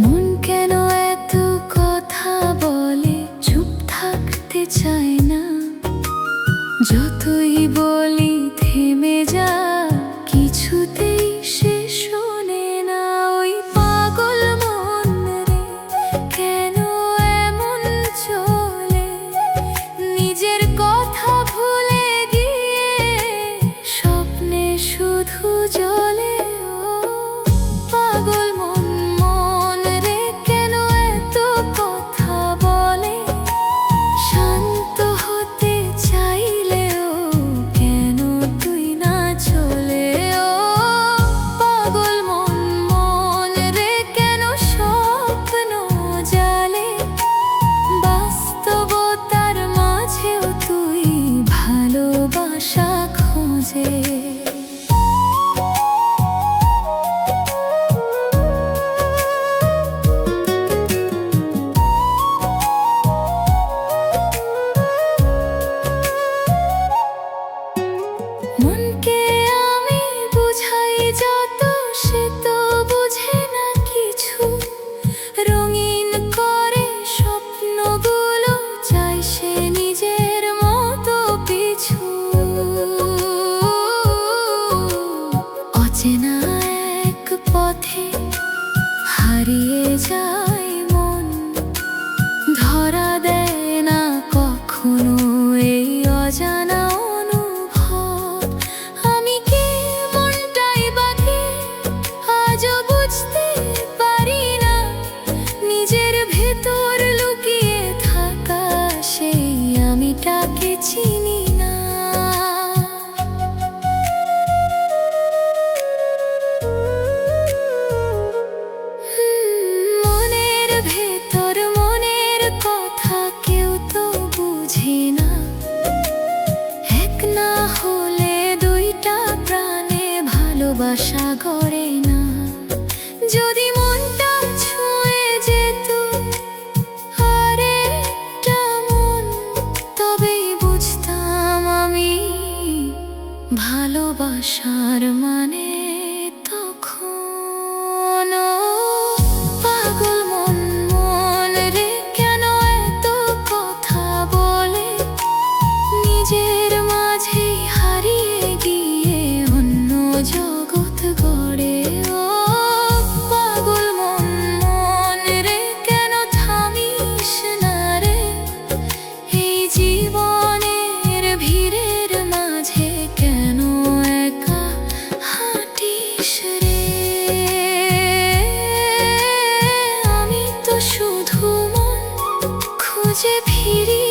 মন কেন এত কথা বলে, চুপ থাকতে চায় না। যতই বলি থেমে যা, কিছুতেই সে শোনে না। ওই পাগল মন রে, কেন এমন চলে? নিজের কথা ভুলে গিয়ে স্বপ্নে শুধু জ্বলে। ও পাগল মন, মন রে কেন এত কথা বলে? শান্ত হতে চাইলেও কেন তুই না চলে? ও পাগল মন, মন রে কেন স্বপ্ন জালে? বাস্তবতার মাঝেও তুই ভালোবাসা খোঁজে। মনকে আমি বুঝাই যত, সে তো বুঝে না কিছু। রঙিন করে স্বপ্নগুলো, চাই সে নিজের মতো পিছু। অচেনা এক পথে হারিয়ে যায় মন, ধরা দেয় না কখনো এই অজানা অনুভব। আমি কি মনটাই বাকি আজও বুঝতে পারি না, নিজের ভেতর লুকিয়ে থাকা সেই আমিটাকে চিনি না। মনের ভেতর মনের কথা কেউ তো বুঝি না। এক না হলে দুইটা প্রাণে ভালোবাসা গড়ে না। যদি মনটা ছুঁয়ে যেত আরেকটা মন, তবেই বুঝতাম আমি ভালোবাসার মানে তখন। ও পাগল মন, মন রে কেন এত কথা বলে? নিজের মাঝেই হারিয়ে গিয়ে অন্য জগৎ গড়ে। ও পাগল মন, মন রে কেন থামিস না রে? এই জীবনের ভিড়ের মাঝে কেন একা হাঁটিস রে? আমি তো শুধু মন খুঁজে ফিরি।